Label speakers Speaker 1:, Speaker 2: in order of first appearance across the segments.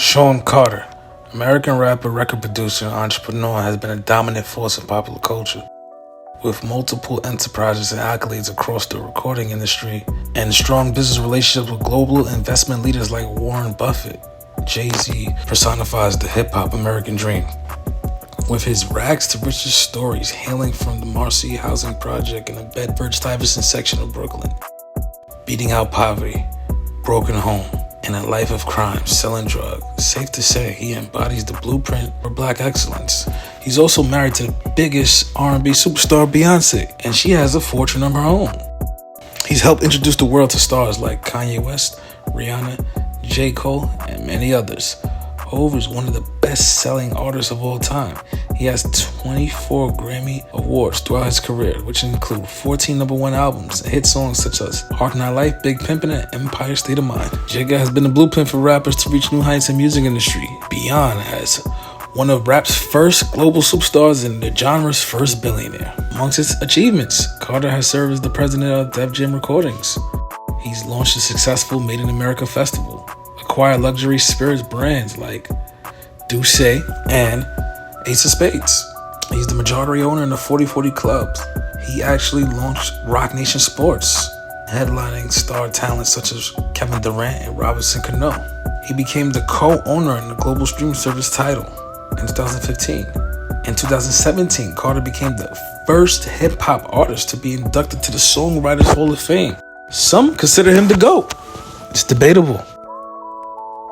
Speaker 1: Sean Carter, American rapper, record producer, and entrepreneur, has been a dominant force in popular culture. With multiple enterprises and accolades across the recording industry and strong business relationships with global investment leaders like Warren Buffett, Jay-Z personifies the hip-hop American dream. With his rags to riches stories hailing from the Marcy housing project in the Bedford-Stuyvesant section of Brooklyn, beating out poverty, broken home, and a life of crime, selling drugs, safe to say he embodies the blueprint for black excellence. He's also married to the biggest R&B superstar, Beyonce, and she has a fortune of her own. He's helped introduce the world to stars like Kanye West, Rihanna, J. Cole, and many others. Hov is one of the best-selling artists of all time. He has 24 Grammy Awards throughout his career, which include 14 #1 albums and hit songs such as Heart Not Life, Big Pimpin', and Empire State of Mind. Jigga has been the blueprint for rappers to reach new heights in the music industry, beyond as one of rap's first global superstars and the genre's first billionaire. Amongst his achievements, Carter has served as the president of Def Jam Recordings. He's launched a successful Made in America festival, acquired luxury spirits brands like Douce and Ace of Spades. He's the majority owner in the 40/40 Club. He actually launched Rock Nation Sports, headlining star talents such as Kevin Durant and Robinson Cano. He became the co-owner in the global streaming service Tidal in 2015. In 2017, Carter became the first hip-hop artist to be inducted to the Songwriters Hall of Fame. Some consider him the GOAT. It's debatable.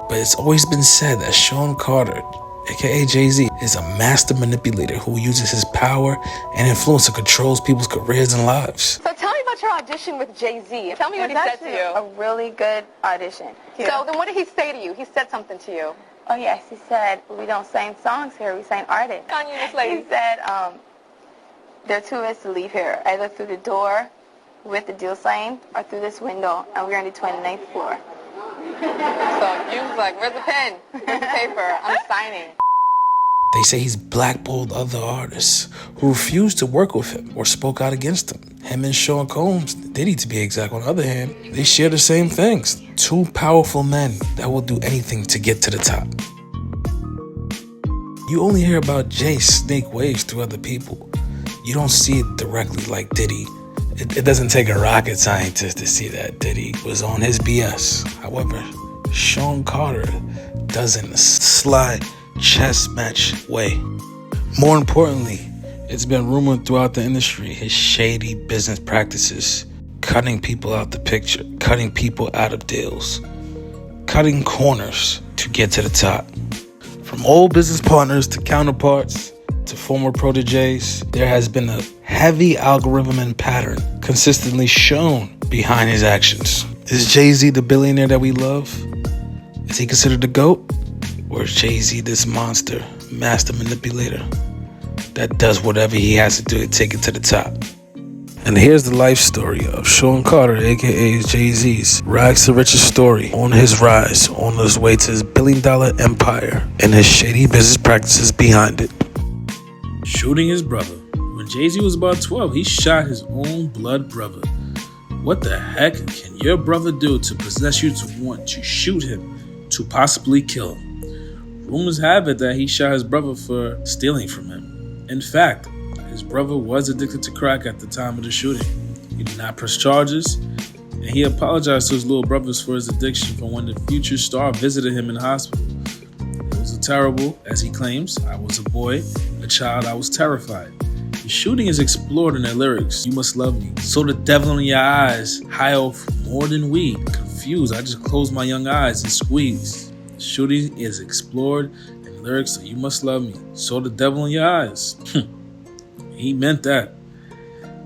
Speaker 1: But it's always been said that Sean Carter, aka Jay-Z, is a master manipulator who uses his power and influence to control people's careers and lives.
Speaker 2: So tell me about your audition with Jay-Z. Tell me what he said to you.
Speaker 3: A really good audition.
Speaker 2: So then what did he say to you? He said something to you.
Speaker 3: Oh yes, he said, we don't sing songs here, we sing artists.
Speaker 2: Kanye, this lady.
Speaker 3: He said, there are two ways to leave here, either through the door with the deal signed or through this window, and we're on the 29th floor.
Speaker 2: So you was like, where's the pen? Where's the paper? I'm signing.
Speaker 1: They say he's blackballed other artists who refused to work with him or spoke out against him. Him and Sean Combs, Diddy to be exact, on the other hand, they share the same things. Two powerful men that will do anything to get to the top. You only hear about Jay snake waves through other people. You don't see it directly like Diddy. It doesn't take a rocket scientist to see that Diddy was on his BS. However, Sean Carter does it in a sly chess match way. More importantly, it's been rumored throughout the industry his shady business practices, cutting people out the picture, cutting people out of deals, cutting corners to get to the top. From old business partners to counterparts to former proteges, there has been a heavy algorithm and pattern consistently shown behind his actions. Is Jay-Z the billionaire that we love? Is he considered the GOAT? Or is Jay-Z this monster, master manipulator that does whatever he has to do to take it to the top? And here's the life story of Sean Carter, aka Jay-Z's rags to riches story on his rise, on his way to his billion-dollar empire, and his shady business practices behind it. Shooting his brother. When Jay-Z was about 12, he shot his own blood brother. What the heck can your brother do to possess you to want to shoot him, to possibly kill him? Rumors have it that he shot his brother for stealing from him. In fact, his brother was addicted to crack at the time of the shooting. He did not press charges, and he apologized to his little brothers for his addiction from when the future star visited him in the hospital. It was terrible, as he claims. I was a boy, a child, I was terrified. The shooting is explored in their lyrics. You must love me. So the devil in your eyes, high off more than weed. Confused, I just closed my young eyes and squeezed. Shooting is explored in the lyrics, so you must love me. So the devil in your eyes. He meant that.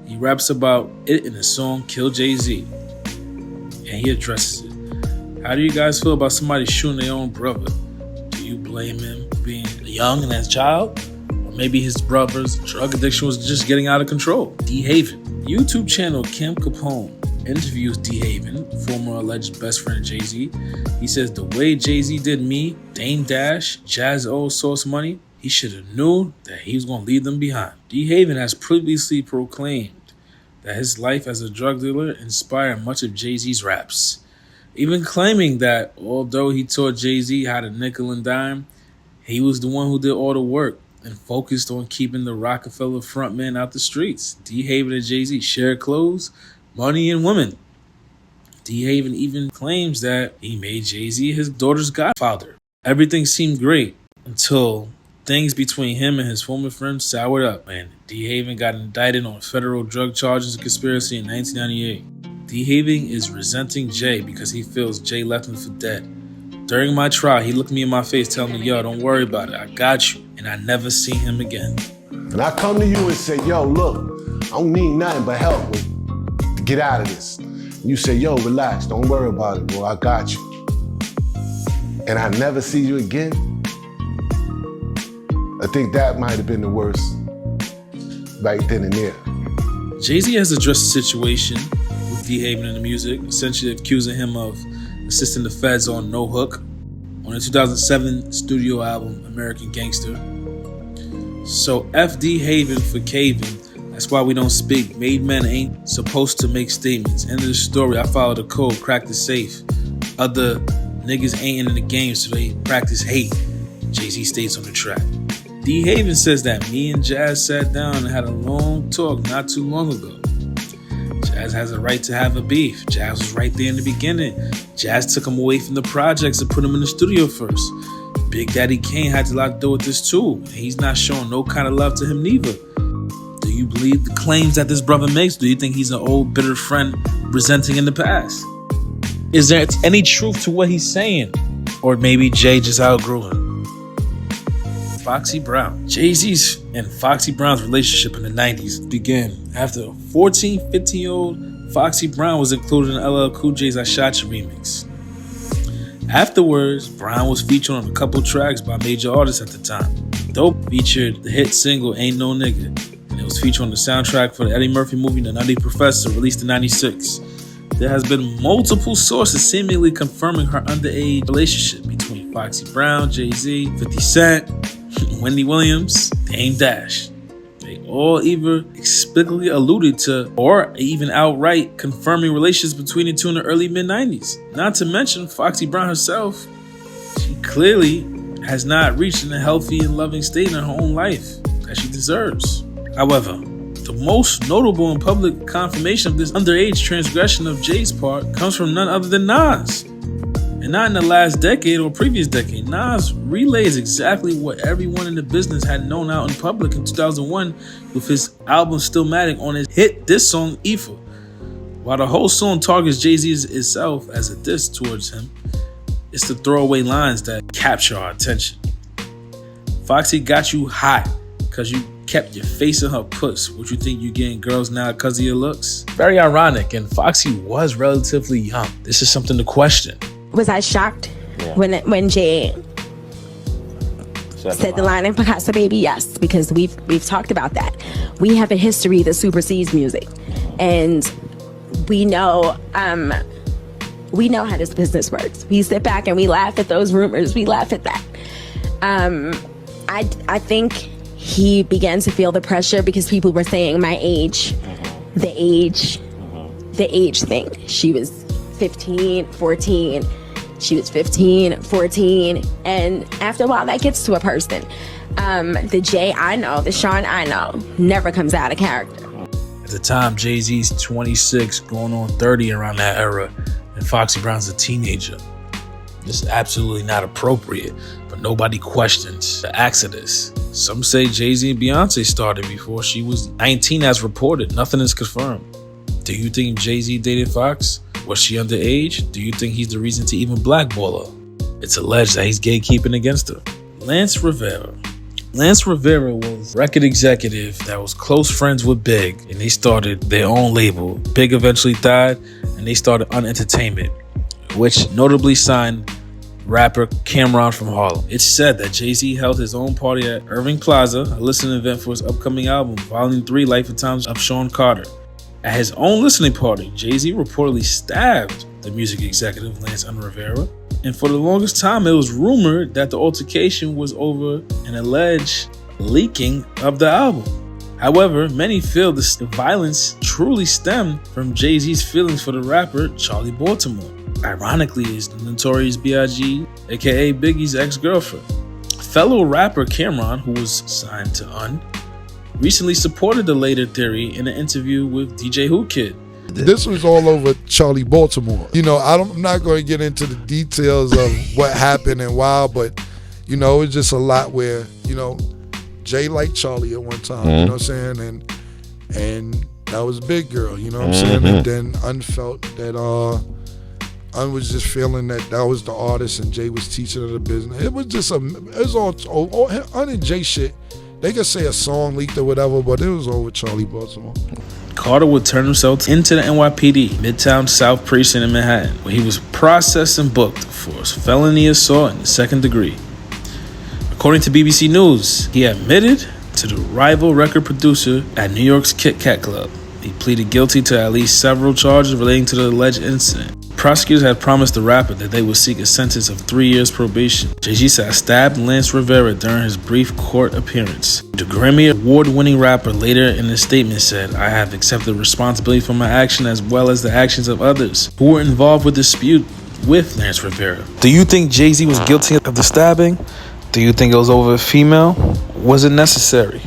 Speaker 1: He raps about it in the song Kill Jay-Z. And he addresses it. How do you guys feel about somebody shooting their own brother? Do you blame him for being young and as a child? Or maybe his brother's drug addiction was just getting out of control? D. Haven. YouTube channel Kim Capone interviews D. Haven, former alleged best friend of Jay-Z. He says the way Jay-Z did me, Damedash, Jazz O, Source Money, he should have knew that he was going to leave them behind. D. Haven has previously proclaimed that his life as a drug dealer inspired much of Jay-Z's raps. even claiming that although he taught Jay-Z how to nickel and dime, he was the one who did all the work and focused on keeping the Rockefeller frontman out the streets. D. Haven and Jay-Z shared clothes, money, and women. D. Haven even claims that he made Jay-Z his daughter's godfather. Everything seemed great until things between him and his former friend soured up, and D. Haven got indicted on federal drug charges of conspiracy in 1998. D. Haven is resenting Jay because he feels Jay left him for dead. During my trial, he looked me in my face telling me, yo, don't worry about it, I got you, and I never seen him again.
Speaker 4: And I come to you and say, yo, look, I don't need nothing but help to get out of this. And you say, yo, relax, don't worry about it, bro, I got you. And I never see you again. I think that might have been the worst right then and there.
Speaker 1: Jay-Z has addressed the situation with D. Haven in the music, essentially accusing him of assisting the feds on No Hook on the 2007 studio album American Gangster. So F. D. Haven for caving. That's why we don't speak. Made men ain't supposed to make statements. End of the story. I follow the code, crack the safe. Other niggas ain't in the game, so they practice hate. Jay-Z states on the track. D. Haven says that me and Jayz sat down and had a long talk not too long ago. Jayz has a right to have a beef. Jayz was right there in the beginning. Jayz took him away from the projects and put him in the studio first. Big Daddy Kane had a lot to do with this too. And he's not showing no kind of love to him neither. Do you believe the claims that this brother makes? Do you think he's an old bitter friend resenting in the past? Is there any truth to what he's saying? Or maybe Jay just outgrew him? Foxy Brown. Jay-Z's and Foxy Brown's relationship in the 90s began after a 14, 15-year-old Foxy Brown was included in LL Cool J's I Shot You remix. Afterwards, Brown was featured on a couple tracks by major artists at the time. Dope featured the hit single Ain't No Nigga, and it was featured on the soundtrack for the Eddie Murphy movie The Nutty Professor, released in 96. There has been multiple sources seemingly confirming her underage relationship between Foxy Brown, Jay-Z, 50 Cent, Wendy Williams, Damedash. They all either explicitly alluded to or even outright confirming relations between the two in the early mid-90s. Not to mention Foxy Brown herself. She clearly has not reached a healthy and loving state in her own life that she deserves. However, the most notable and public confirmation of this underage transgression of Jay's part comes from none other than Nas. And not in the last decade or previous decade. Nas relays exactly what everyone in the business had known out in public in 2001 with his album Stillmatic on his hit diss song Ether. While the whole song targets Jay-Z itself as a diss towards him, it's the throwaway lines that capture our attention. Foxy got you hot because you kept your face in her puss. What you think you getting girls now because of your looks? Very ironic, and Foxy was relatively young. This is something to question.
Speaker 5: Was I shocked when Jay said the line in Picasso Baby? Yes, because we've talked about that. We have a history that supersedes music, and we know how this business works. We sit back and we laugh at those rumors. We laugh at that. I think he began to feel the pressure because people were saying my age, the age thing. She was 15, 14. She was 15, 14, and after a while that gets to a person. The Jay I know, the Sean I know, never comes out of character.
Speaker 1: At the time, Jay-Z's 26, going on 30 around that era, and Foxy Brown's a teenager. This is absolutely not appropriate, but nobody questions the exodus. Some say Jay-Z and Beyonce started before she was 19 as reported. Nothing is confirmed. Do you think Jay-Z dated Fox? Was she underage? Do you think he's the reason to even blackball her? It's alleged that he's gatekeeping against her. Lance Rivera. Lance Rivera was a record executive that was close friends with Big, and they started their own label. Big eventually died, and they started Unentertainment, which notably signed rapper Cameron from Harlem. It's said that Jay-Z held his own party at Irving Plaza, a listening event for his upcoming album, Volume 3, Life and Times of Sean Carter. At his own listening party, Jay-Z reportedly stabbed the music executive Lance Rivera, and for the longest time it was rumored that the altercation was over an alleged leaking of the album. However, many feel the violence truly stemmed from Jay-Z's feelings for the rapper Charlie Baltimore. ironically, is the notorious B.I.G., aka Biggie's ex-girlfriend. Fellow rapper Cameron, who was signed to UN, recently supported the later theory in an interview with DJ Who Kid.
Speaker 6: This was all over Charlie Baltimore. I'm not going to get into the details of what happened and why, but, it was just a lot where, Jay liked Charlie at one time, you know what I'm saying? And that was Big Girl, you know what I'm saying? And then Un felt that Un was just feeling that was the artist and Jay was teaching her the business. It was just it was all Un and Jay shit. They could say a song leaked or whatever, but it was over Charlie Baltimore.
Speaker 1: Carter would turn himself into the NYPD, Midtown South Precinct in Manhattan, where he was processed and booked for felony assault in the second degree. According to BBC News, he admitted to the rival record producer at New York's Kit Kat Club. He pleaded guilty to at least several charges relating to the alleged incident. Prosecutors had promised the rapper that they would seek a sentence of 3 years probation. Jay-Z said, "I stabbed Lance Rivera during his brief court appearance." The Grammy Award-winning rapper later in a statement said, "I have accepted responsibility for my action as well as the actions of others who were involved with the dispute with Lance Rivera." Do you think Jay-Z was guilty of the stabbing? Do you think it was over a female? Was it necessary?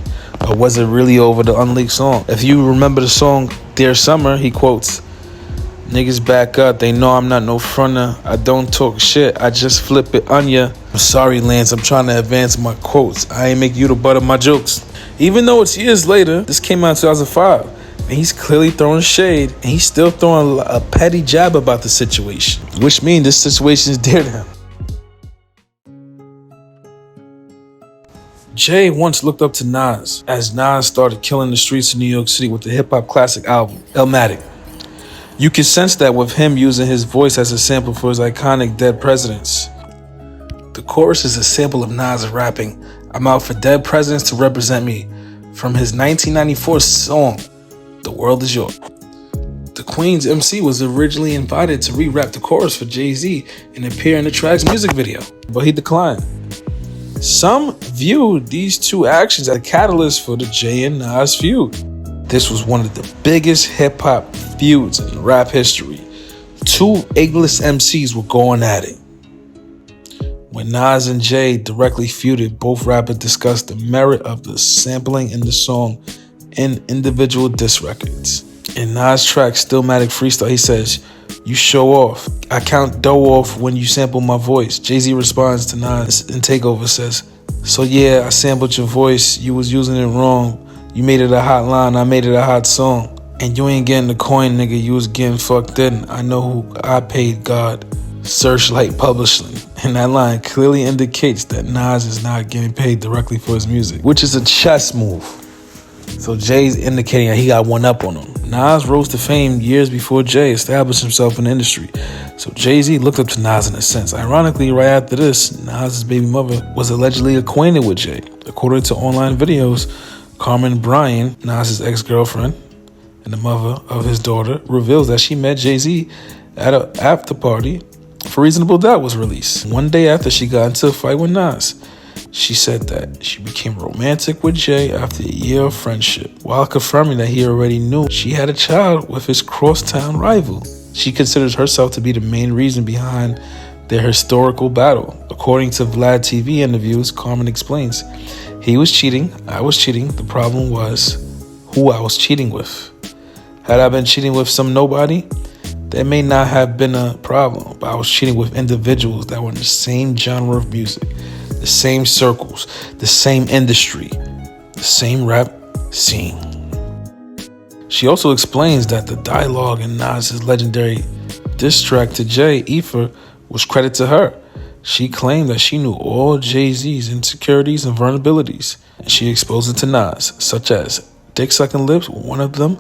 Speaker 1: Or was it really over the unleaked song? If you remember the song Dear Summer, he quotes, "Niggas back up, they know I'm not no fronter. I don't talk shit, I just flip it on ya. I'm sorry, Lance, I'm trying to advance my quotes. I ain't make you the butt of my jokes." Even though it's years later, this came out in 2005, and he's clearly throwing shade, and he's still throwing a petty jab about the situation, which means this situation is dear to him. Jay once looked up to Nas as Nas started killing the streets of New York City with the hip-hop classic album, Illmatic. You can sense that with him using his voice as a sample for his iconic Dead Presidents. The chorus is a sample of Nas rapping, "I'm out for dead presidents to represent me," from his 1994 song, The World Is Yours. The Queen's MC was originally invited to re-rap the chorus for Jay-Z and appear in the track's music video, but he declined. Some viewed these two actions as a catalyst for the Jay and Nas feud. This was one of the biggest hip-hop feuds in rap history. Two A-list MCs were going at it. When Nas and Jay directly feuded, both rappers discussed the merit of the sampling in the song in individual diss records. In Nas' track Stillmatic Freestyle, he says, "You show off. I count dough off when you sample my voice." Jay-Z responds to Nas in Takeover, says, "So yeah, I sampled your voice. You was using it wrong. You made it a hot line, I made it a hot song. And you ain't getting the coin, nigga. You was getting fucked in. I know who I paid, God." Searchlight Publishing. And that line clearly indicates that Nas is not getting paid directly for his music, which is a chess move. So Jay's indicating that he got one up on him. Nas rose to fame years before Jay established himself in the industry. So Jay-Z looked up to Nas in a sense. Ironically, right after this, Nas' baby mother was allegedly acquainted with Jay. According to online videos, Carmen Bryan, Nas' ex-girlfriend and the mother of his daughter, reveals that she met Jay-Z at an after party for Reasonable Doubt was released. One day after she got into a fight with Nas, she said that she became romantic with Jay after a year of friendship, while confirming that he already knew she had a child with his crosstown rival. She considers herself to be the main reason behind their historical battle. According to Vlad TV interviews, Carmen explains, "He was cheating, I was cheating. The problem was who I was cheating with. Had I been cheating with some nobody, that may not have been a problem, but I was cheating with individuals that were in the same genre of music, the same circles, the same industry, the same rap scene." She also explains that the dialogue in Nas' legendary diss track to Jay, Ether, was credit to her. She claimed that she knew all Jay-Z's insecurities and vulnerabilities, and she exposed it to Nas, such as Dick Sucking Lips, one of them.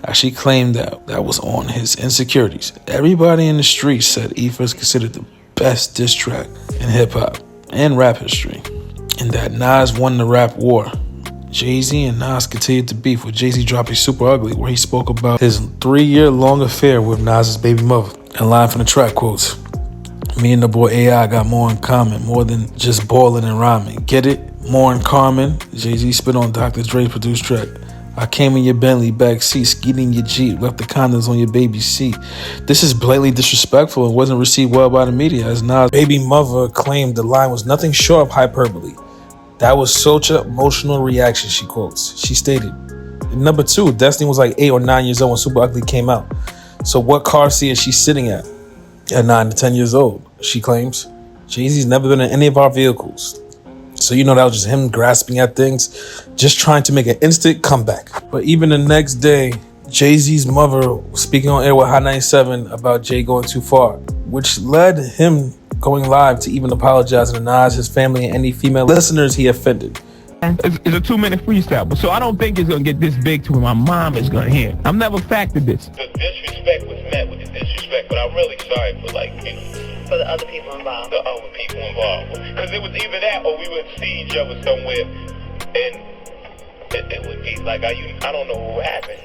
Speaker 1: Actually claimed that was on his insecurities. Everybody in the street said Ether is considered the best diss track in hip-hop and rap history, and that Nas won the rap war. Jay-Z and Nas continued to beef, with Jay-Z dropping Super Ugly, where he spoke about his 3-year-long affair with Nas' baby mother. A line from the track quotes, "Me and the boy AI got more in common, more than just balling and rhyming. Get it? More in common." Jay-Z spit on Dr. Dre's produced track I came in your Bentley back seat, skied in your Jeep, left the condoms on your baby's seat. This is blatantly disrespectful and wasn't received well by the media, as Nas' baby mother claimed the line was nothing short of hyperbole. That was such an emotional reaction, she quotes. She stated, number 2, Destiny was like 8 or 9 years old when Super Ugly came out. So what car seat is she sitting at 9 to 10 years old, she claims. Jay-Z's never been in any of our vehicles. So you know that was just him grasping at things, just trying to make an instant comeback. But even the next day, Jay-Z's mother was speaking on air with Hot 97 about Jay going too far, which led him going live to even apologizing to Nas, his family, and any female listeners he offended.
Speaker 7: It's a 2-minute freestyle, but so I don't think it's gonna get this big to where my mom is gonna hear. I've never factored this.
Speaker 8: The disrespect was met with the disrespect, but I'm really sorry for
Speaker 2: For the other people involved.
Speaker 8: the other people involved. Because it was either that or we would see each other somewhere and it would be like, I don't know what would happen.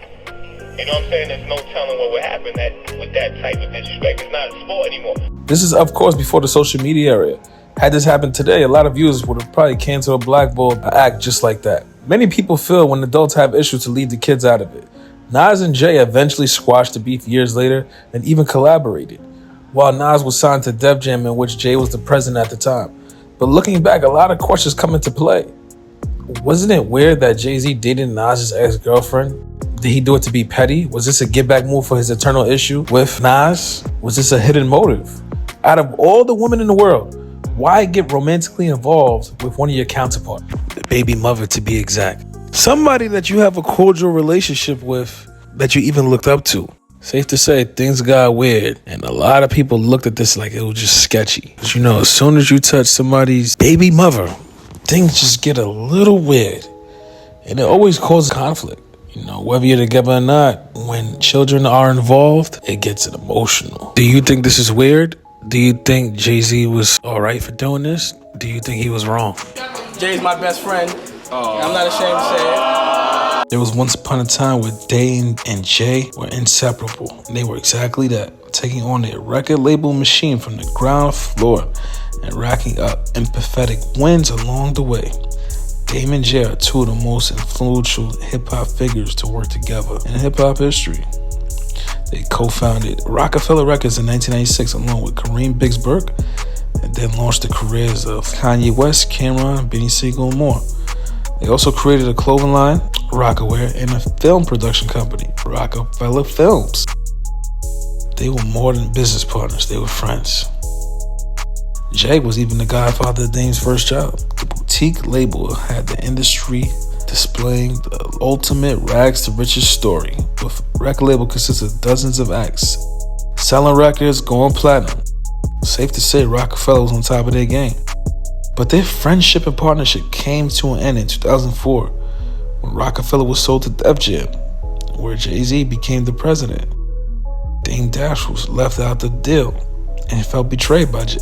Speaker 8: You know what I'm saying? There's no telling what would happen with that type of disrespect. It's not a sport anymore.
Speaker 1: This is, of course, before the social media era. Had this happened today, a lot of viewers would have probably canceled or blackballed an act just like that. Many people feel when adults have issues to leave the kids out of it. Nas and Jay eventually squashed the beef years later and even collaborated, while Nas was signed to Def Jam, in which Jay was the president at the time. But looking back, a lot of questions come into play. Wasn't it weird that Jay-Z dated Nas's ex-girlfriend? Did he do it to be petty? Was this a get-back move for his eternal issue with Nas? Was this a hidden motive? Out of all the women in the world, why get romantically involved with one of your counterparts? The baby mother, to be exact. Somebody that you have a cordial relationship with, that you even looked up to. Safe to say, things got weird, and a lot of people looked at this like it was just sketchy. But you know, as soon as you touch somebody's baby mother, things just get a little weird, and it always causes conflict. You know, whether you're together or not, when children are involved, it gets emotional. Do you think this is weird? Do you think Jay-Z was all right for doing this? Do you think he was wrong?
Speaker 9: Jay's my best friend. I'm not ashamed to say it.
Speaker 1: There was once upon a time where Dame and Jay were inseparable. And they were exactly that, taking on a record label machine from the ground floor and racking up empathetic wins along the way. Dame and Jay are two of the most influential hip-hop figures to work together in hip-hop history. They co-founded Rockefeller Records in 1996 along with Kareem Biggs Burke, and then launched the careers of Kanye West, Cameron, Benny Siegel, and more. They also created a clothing line, Rockaware, and a film production company, Rockefeller Films. They were more than business partners, they were friends. Jay was even the godfather of Dame's first child. The boutique label had the industry displaying the ultimate rags to riches story, with record label consists of dozens of acts, selling records, going platinum. Safe to say Rockefeller was on top of their game. But their friendship and partnership came to an end in 2004 when Rockefeller was sold to Def Jam, where Jay-Z became the president. Damedash was left out the deal and felt betrayed by Jay.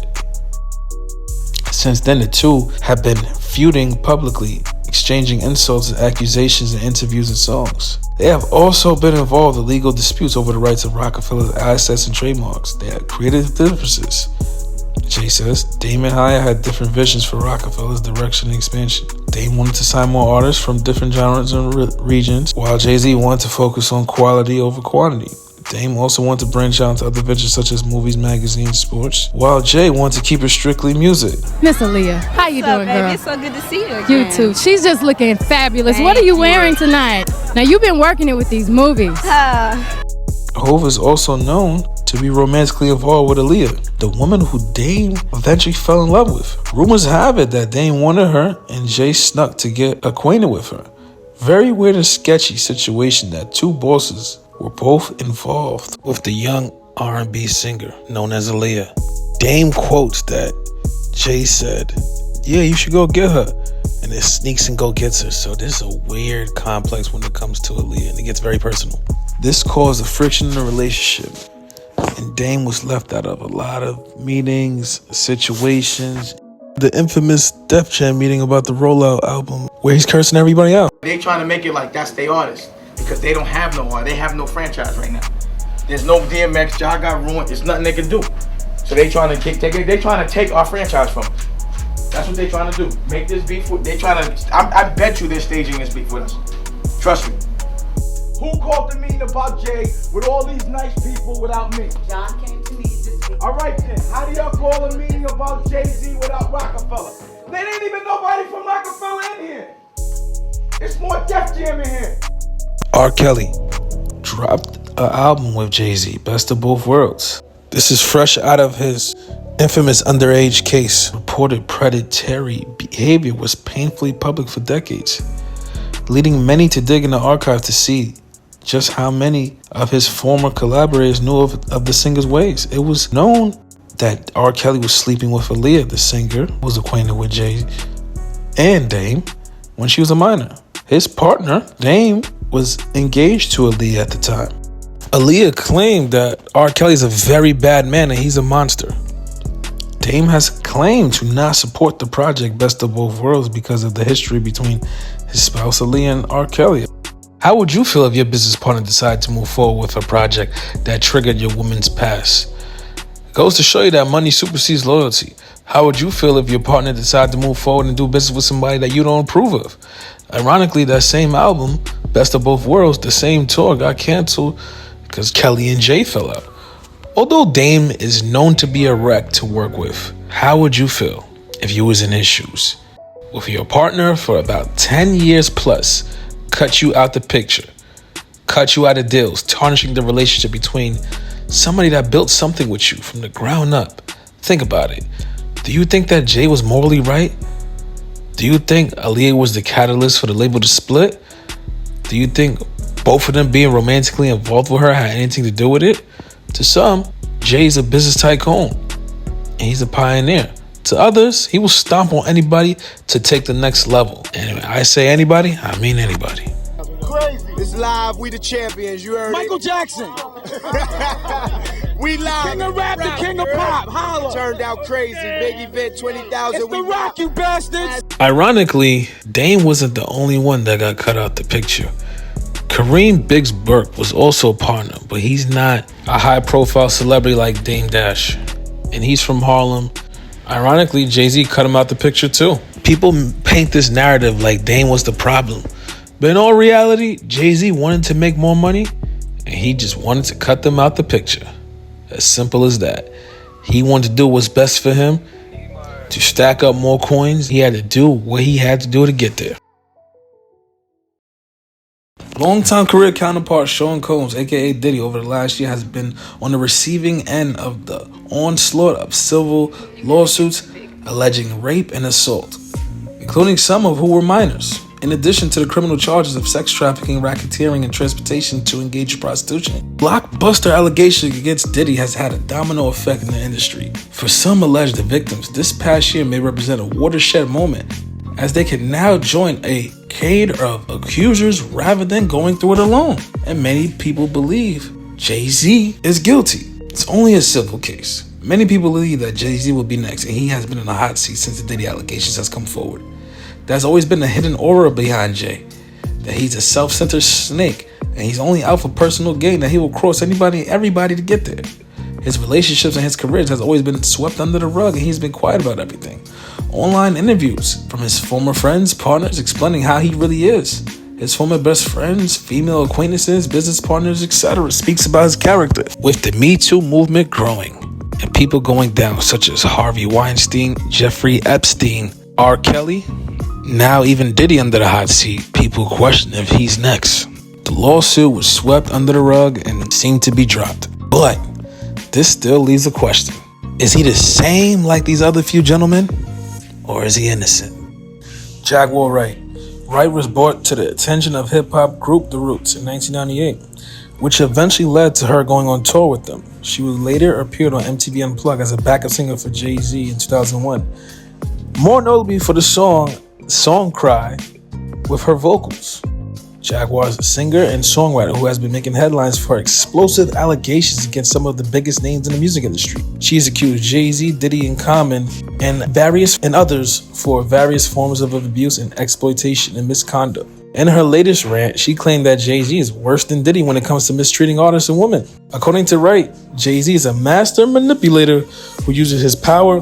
Speaker 1: Since then, the two have been feuding publicly, exchanging insults and accusations in interviews and songs. They have also been involved in legal disputes over the rights of Rockefeller's assets and trademarks. They had creative differences. Jay says Dame and Haya had different visions for Rockefeller's direction and expansion. Dame wanted to sign more artists from different genres and regions, while Jay-Z wanted to focus on quality over quantity. Dame also wanted to branch out into other ventures such as movies, magazines, sports, while Jay wanted to keep it strictly music.
Speaker 10: Miss Aaliyah, how you doing, girl?
Speaker 2: It's so good to see you again.
Speaker 10: You too. She's just looking fabulous. What are
Speaker 2: Thank
Speaker 10: you
Speaker 2: you.
Speaker 10: wearing tonight? Now, you've been working it with these movies.
Speaker 1: Hov is also known to be romantically involved with Aaliyah, the woman who Dame eventually fell in love with. Rumors have it that Dame wanted her and Jay snuck to get acquainted with her. Very weird and sketchy situation that two bosses were both involved with the young R&B singer known as Aaliyah. Dame quotes that Jay said, "Yeah, you should go get her," and then sneaks and go gets her. So there's a weird complex when it comes to Aaliyah, and it gets very personal. This caused a friction in the relationship, and Dame was left out of a lot of meetings, situations. The infamous Def Jam meeting about the Rollout album, where he's cursing everybody out.
Speaker 9: They trying to make it like that's their artist because they don't have no art. They have no franchise right now. There's no DMX. Ja got ruined. There's nothing they can do. So they trying to take our franchise from us. That's what they trying to do. Make this beef with. They trying to. I bet you they're staging this beef with us. Trust me. Who called the meeting about Jay with all these nice people without me?
Speaker 11: John came to me this week.
Speaker 9: All right then, how do y'all call a meeting about Jay-Z without Rockefeller? There ain't even nobody from Rockefeller in here. It's more Def Jam in here.
Speaker 1: R. Kelly dropped an album with Jay-Z, Best of Both Worlds. This is fresh out of his infamous underage case. Reported predatory behavior was painfully public for decades, leading many to dig in the archive to see just how many of his former collaborators knew of the singer's ways. It was known that R. Kelly was sleeping with Aaliyah, the singer, was acquainted with Jay and Dame when she was a minor. His partner, Dame, was engaged to Aaliyah at the time. Aaliyah claimed that R. Kelly is a very bad man and he's a monster. Dame has claimed to not support the project Best of Both Worlds because of the history between his spouse Aaliyah and R. Kelly. How would you feel if your business partner decided to move forward with a project that triggered your woman's past? It goes to show you that money supersedes loyalty. How would you feel if your partner decided to move forward and do business with somebody that you don't approve of? Ironically, that same album, Best of Both Worlds, the same tour got canceled because Kelly and Jay fell out. Although Dame is known to be a wreck to work with, how would you feel if you was in his shoes? With your partner for about 10 years plus, cut you out the picture, cut you out of deals, tarnishing the relationship between somebody that built something with you from the ground up. Think about it. Do you think that Jay was morally right? Do you think Aaliyah was the catalyst for the label to split? Do you think both of them being romantically involved with her had anything to do with it? To some, Jay's a business tycoon and he's a pioneer. To others, he will stomp on anybody to take the next level. And when I say anybody, I mean anybody.
Speaker 12: Crazy. It's live. We the champions. You heard Michael Jackson. We live. King of rap, the king of pop. Holla. Turned out crazy. Big event, 20,000. It's the rock, you bastards.
Speaker 1: Ironically, Dame wasn't the only one that got cut out the picture. Kareem Biggs Burke was also a partner, but he's not a high-profile celebrity like Damedash. And he's from Harlem. Ironically, Jay-Z cut him out the picture too. People paint this narrative like Dame was the problem. But in all reality, Jay-Z wanted to make more money and he just wanted to cut them out the picture. As simple as that. He wanted to do what's best for him. To stack up more coins, he had to do what he had to do to get there. Longtime career counterpart Sean Combs, aka Diddy, over the last year has been on the receiving end of the onslaught of civil lawsuits alleging rape and assault, including some of who were minors, in addition to the criminal charges of sex trafficking, racketeering, and transportation to engage in prostitution. Blockbuster allegations against Diddy has had a domino effect in the industry. For some alleged victims, this past year may represent a watershed moment, as they can now join a cadre of accusers rather than going through it alone. And many people believe Jay-Z is guilty. It's only a civil case. Many people believe that Jay-Z will be next, and he has been in the hot seat since the Diddy allegations has come forward. There's always been a hidden aura behind Jay, that he's a self-centered snake, and he's only out for personal gain, that he will cross anybody and everybody to get there. His relationships and his careers has always been swept under the rug, and he's been quiet about everything. Online interviews from his former friends, partners, explaining how he really is. His former best friends, female acquaintances, business partners, etc. speaks about his character. With the Me Too movement growing and people going down such as Harvey Weinstein, Jeffrey Epstein, R. Kelly, now even Diddy under the hot seat, people question if he's next. The lawsuit was swept under the rug and seemed to be dropped. But this still leaves a question. Is he the same like these other few gentlemen? Or is he innocent? Jaguar Wright. Wright was brought to the attention of hip-hop group The Roots in 1998, which eventually led to her going on tour with them. She would later appeared on MTV Unplugged as a backup singer for Jay-Z in 2001. More notably for the song Cry, with her vocals. Jaguar is a singer and songwriter who has been making headlines for explosive allegations against some of the biggest names in the music industry. She has accused Jay-Z, Diddy, and Common, and others for various forms of abuse and exploitation and misconduct. In her latest rant, she claimed that Jay-Z is worse than Diddy when it comes to mistreating artists and women. According to Wright, Jay-Z is a master manipulator who uses his power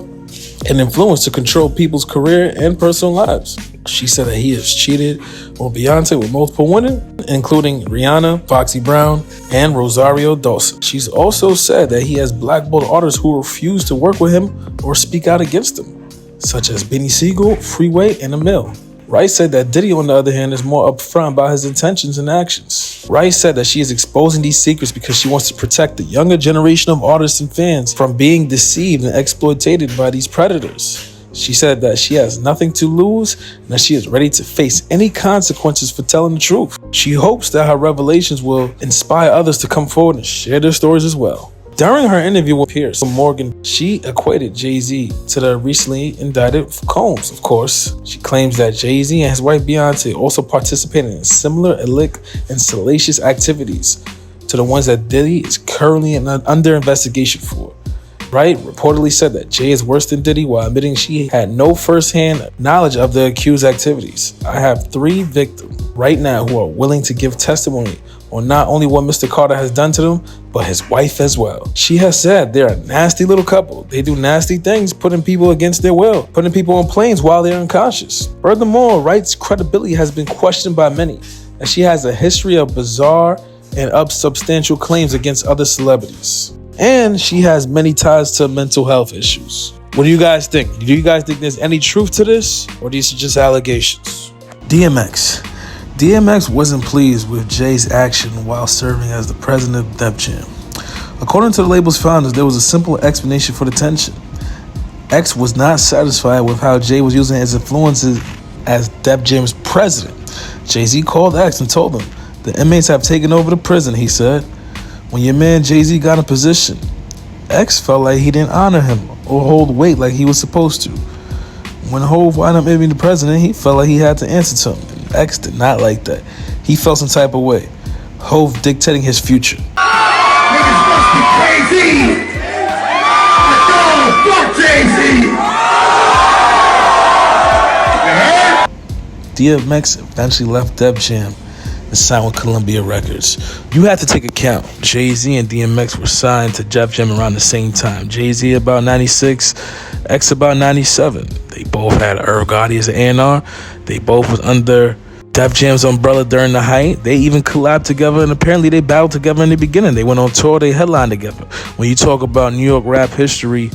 Speaker 1: and influence to control people's career and personal lives. She said that he has cheated on Beyonce with multiple women, including Rihanna, Foxy Brown, and Rosario Dawson. She's also said that he has blackballed artists who refuse to work with him or speak out against him, such as Benny Siegel, Freeway, and Emil. Rice said that Diddy, on the other hand, is more upfront about his intentions and actions. Rice said that she is exposing these secrets because she wants to protect the younger generation of artists and fans from being deceived and exploited by these predators. She said that she has nothing to lose and that she is ready to face any consequences for telling the truth. She hopes that her revelations will inspire others to come forward and share their stories as well. During her interview with Piers Morgan, she equated Jay-Z to the recently indicted Combs, of course. She claims that Jay-Z and his wife Beyonce also participated in similar illicit and salacious activities to the ones that Diddy is currently under investigation for. Wright reportedly said that Jay is worse than Diddy while admitting she had no first-hand knowledge of the accused activities. I have 3 victims right now who are willing to give testimony on not only what Mr. Carter has done to them, but his wife as well. She has said they're a nasty little couple. They do nasty things, putting people against their will, putting people on planes while they're unconscious. Furthermore, Wright's credibility has been questioned by many, as she has a history of bizarre and unsubstantial claims against other celebrities. And she has many ties to mental health issues. What do you guys think? Do you guys think there's any truth to this, or these are just allegations? DMX wasn't pleased with Jay's action while serving as the president of Def Jam. According to the label's founders, there was a simple explanation for the tension. X was not satisfied with how Jay was using his influences as Def Jam's president. Jay-Z called X and told him, "The inmates have taken over the prison," he said. When your man Jay-Z got in position, X felt like he didn't honor him or hold weight like he was supposed to. When Hov wound up being the president, he felt like he had to answer to him. X did not like that. He felt some type of way. Hov dictating his future.
Speaker 12: Niggas must be crazy. Fuck Jay-Z.
Speaker 1: DMX eventually left Def Jam and signed with Columbia Records. You have to take account, Jay-Z and DMX were signed to Def Jam around the same time. Jay-Z about 96, X about 97. They both had Irv Gotti as an A&R. They both was under Def Jam's umbrella during the height. They even collabed together, and apparently they battled together in the beginning. They went on tour, they headlined together. When you talk about New York rap history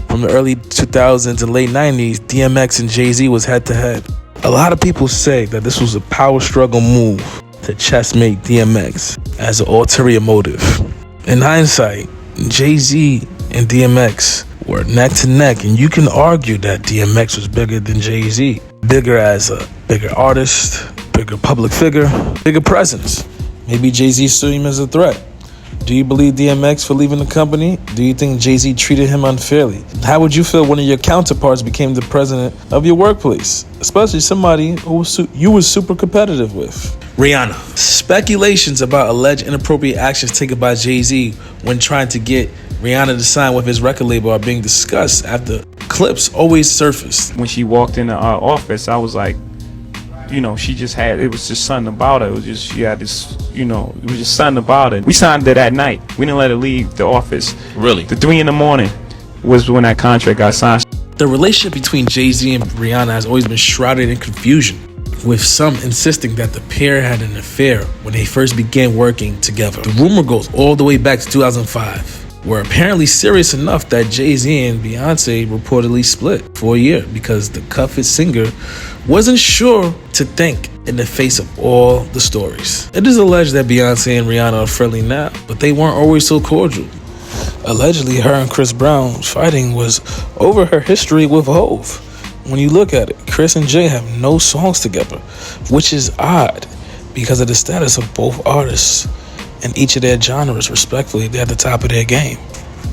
Speaker 1: from the early 2000s and late 90s, DMX and Jay-Z was head-to-head. A lot of people say that this was a power struggle move to chessmate DMX as an ulterior motive. In hindsight, Jay-Z and DMX were neck to neck, and you can argue that DMX was bigger than Jay-Z. Bigger as a bigger artist, bigger public figure, bigger presence. Maybe Jay-Z saw him as a threat. Do you believe DMX for leaving the company? Do you think Jay-Z treated him unfairly? How would you feel when your counterparts became the president of your workplace? Especially somebody who you were super competitive with. Rihanna. Speculations about alleged inappropriate actions taken by Jay-Z when trying to get Rihanna to sign with his record label are being discussed after clips always surfaced.
Speaker 13: When she walked into our office, I was like, you know, she just had, it was just something about her. It was just, she had this, you know, it was just something about it. We signed her that night. We didn't let her leave the office.
Speaker 1: Really?
Speaker 13: The 3 a.m. was when that contract got signed.
Speaker 1: The relationship between Jay-Z and Rihanna has always been shrouded in confusion, with some insisting that the pair had an affair when they first began working together. The rumor goes all the way back to 2005. Were apparently serious enough that Jay-Z and Beyonce reportedly split for a year because the Cuffit singer wasn't sure to think in the face of all the stories. It is alleged that Beyonce and Rihanna are friendly now, but they weren't always so cordial. Allegedly, her and Chris Brown's fighting was over her history with Hov. When you look at it, Chris and Jay have no songs together, which is odd because of the status of both artists and each of their genres, respectfully, they're at the top of their game.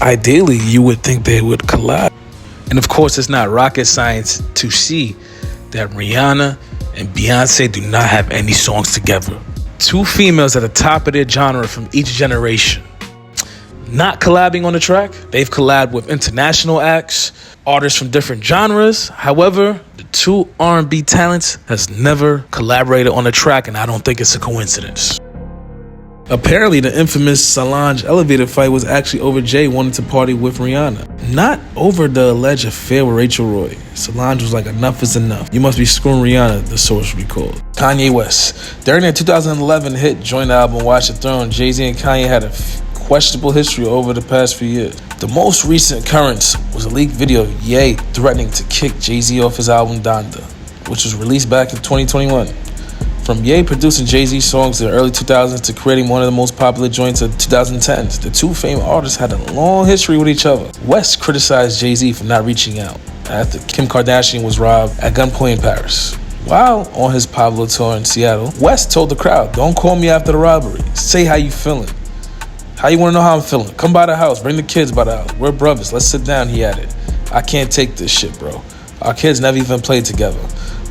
Speaker 1: Ideally, you would think they would collab. And of course, it's not rocket science to see that Rihanna and Beyonce do not have any songs together. 2 females at the top of their genre from each generation. Not collabing on the track. They've collabed with international acts, artists from different genres. However, the 2 R&B talents has never collaborated on a track, and I don't think it's a coincidence. Apparently, the infamous Solange elevator fight was actually over Jay wanting to party with Rihanna, not over the alleged affair with Rachel Roy. Solange was like, enough is enough. You must be screwing Rihanna, the source recalled. Kanye West. During their 2011 hit joint album Watch the Throne, Jay-Z and Kanye had a questionable history over the past few years. The most recent occurrence was a leaked video of Ye threatening to kick Jay-Z off his album Donda, which was released back in 2021. From Ye producing Jay-Z songs in the early 2000s to creating one of the most popular joints of 2010s, the two famed artists had a long history with each other. West criticized Jay-Z for not reaching out after Kim Kardashian was robbed at gunpoint in Paris. While on his Pablo tour in Seattle, West told the crowd, "Don't call me after the robbery. Say how you feeling. How you want to know how I'm feeling? Come by the house. Bring the kids by the house. We're brothers. Let's sit down," he added. "I can't take this shit, bro. Our kids never even played together."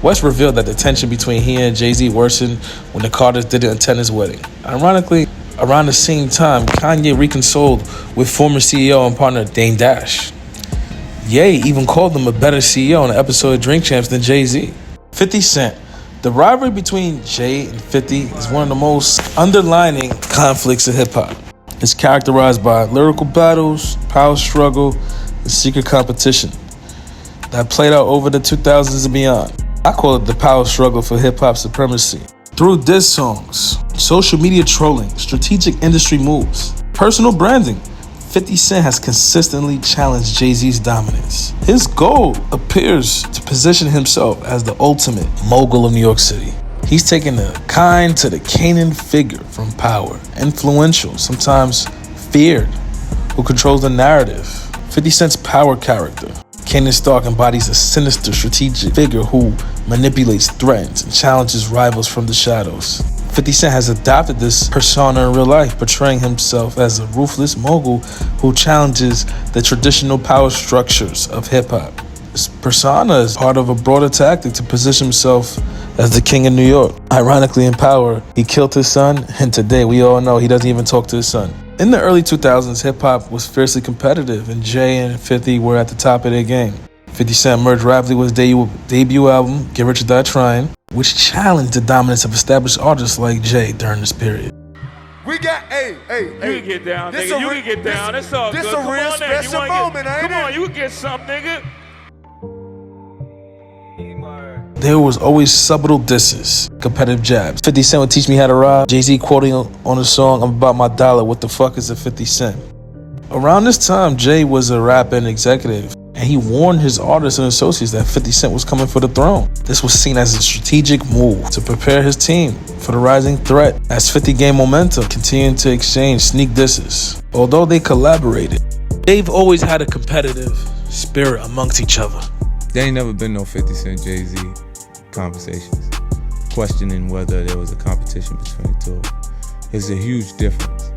Speaker 1: West revealed that the tension between he and Jay-Z worsened when the Carters didn't attend his wedding. Ironically, around the same time, Kanye reconciled with former CEO and partner Damedash. Ye even called him a better CEO on an episode of Drink Champs than Jay-Z. 50 Cent. The rivalry between Jay and 50 is one of the most underlining conflicts in hip-hop. It's characterized by lyrical battles, power struggle, and secret competition that played out over the 2000s and beyond. I call it the power struggle for hip-hop supremacy. Through diss songs, social media trolling, strategic industry moves, personal branding, 50 Cent has consistently challenged Jay-Z's dominance. His goal appears to position himself as the ultimate mogul of New York City. He's taken the kind to the Canaan figure from power, influential, sometimes feared, who controls the narrative. 50 Cent's power character, Kanan Stark, embodies a sinister strategic figure who manipulates, threatens, and challenges rivals from the shadows. 50 Cent has adopted this persona in real life, portraying himself as a ruthless mogul who challenges the traditional power structures of hip-hop. This persona is part of a broader tactic to position himself as the king of New York. Ironically, in power, he killed his son, and today we all know he doesn't even talk to his son. In the early 2000s, hip-hop was fiercely competitive, and Jay and 50 were at the top of their game. 50 Cent merged Rivalry with his debut album, Get Rich or Die Trying, which challenged the dominance of established artists like Jay during this period.
Speaker 12: We got, hey.
Speaker 14: You can get down, nigga. You can get down. It's all good.
Speaker 12: This a real special moment, ain't it?
Speaker 14: Come on, you can get something, nigga.
Speaker 1: There was always subtle disses, competitive jabs. 50 Cent would teach me how to rob. Jay-Z quoting on the song, "I'm about my dollar, what the fuck is a 50 Cent?" Around this time, Jay was a rapper and executive, and he warned his artists and associates that 50 Cent was coming for the throne. This was seen as a strategic move to prepare his team for the rising threat as 50 gained momentum, continuing to exchange sneak disses. Although they collaborated, they've always had a competitive spirit amongst each other.
Speaker 15: There ain't never been no 50 Cent Jay-Z conversations questioning whether there was a competition between the two. There's a huge difference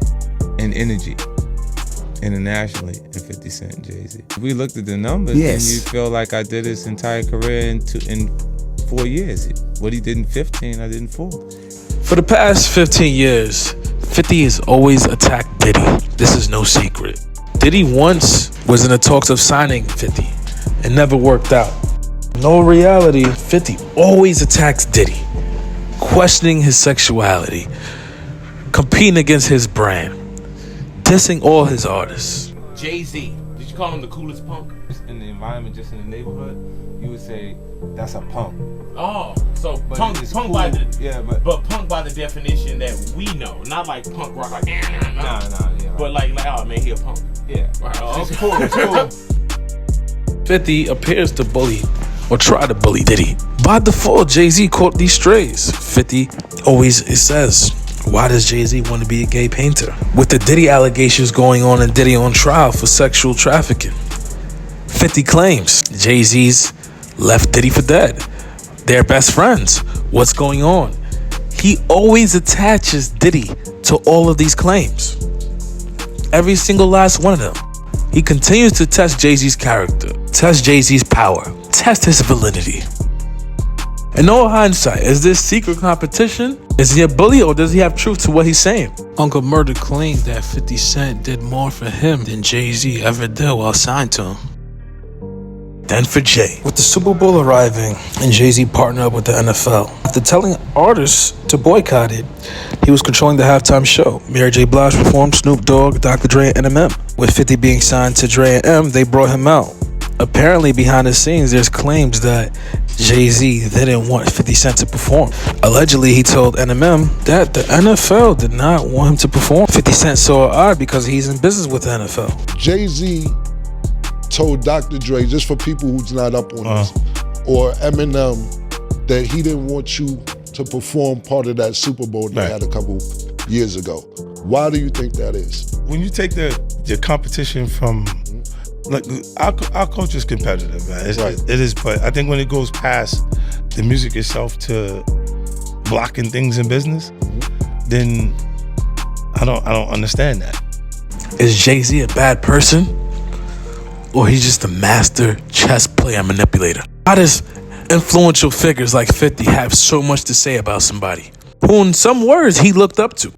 Speaker 15: in energy internationally in 50 Cent and Jay-Z. We looked at the numbers, and you feel like I did his entire career in 4 years. What he did in 15, I did in 4.
Speaker 1: For the past 15 years, 50 has always attacked Diddy. This is no secret. Diddy once was in the talks of signing 50. It never worked out. In all reality, 50 always attacks Diddy, questioning his sexuality, competing against his brand, dissing all his artists.
Speaker 14: Jay-Z, did you call him the coolest punk?
Speaker 15: In the environment, just in the neighborhood, you would say that's a punk.
Speaker 14: Oh, so
Speaker 15: But
Speaker 14: punk
Speaker 15: cool.
Speaker 14: by the
Speaker 15: but
Speaker 14: punk by the definition that we know, not like punk rock, like
Speaker 15: nah, yeah,
Speaker 14: but like oh man, he a punk.
Speaker 15: Yeah,
Speaker 14: right. Oh,
Speaker 15: it's cool. It's cool.
Speaker 1: 50 appears to bully or try to bully Diddy. By default, Jay-Z caught these strays. 50 always says, why does Jay-Z want to be a gay painter? With the Diddy allegations going on and Diddy on trial for sexual trafficking, 50 claims Jay-Z's left Diddy for dead. They're best friends. What's going on? He always attaches Diddy to all of these claims. Every single last one of them. He continues to test Jay-Z's character, test Jay-Z's power, test his validity. In all hindsight, is this secret competition? Is he a bully or does he have truth to what he's saying? Uncle Murder claimed that 50 Cent did more for him than Jay-Z ever did while signed to him. then for Jay. With the Super Bowl arriving and Jay-Z partnered up with the NFL, after telling artists to boycott it, he was controlling the halftime show. Mary J. Blige performed, Snoop Dogg, Dr. Dre, and Eminem. With 50 being signed to Dre and M, they brought him out. Apparently, behind the scenes, there's claims that Jay-Z didn't want 50 Cent to perform. Allegedly, he told Eminem that the NFL did not want him to perform. 50 Cent saw an eye because he's in business with the NFL.
Speaker 6: Jay-Z told Dr. Dre, just for people who's not up on this, or Eminem, that he didn't want you to perform part of that Super Bowl they had a couple years ago. Why do you think that is?
Speaker 16: When you take the competition from, like, our culture is competitive, man. It is, but I think when it goes past the music itself to blocking things in business, then I don't understand that.
Speaker 1: Is Jay-Z a bad person? Or he's just a master chess player and manipulator? How does influential figures like 50 have so much to say about somebody who in some words he looked up to?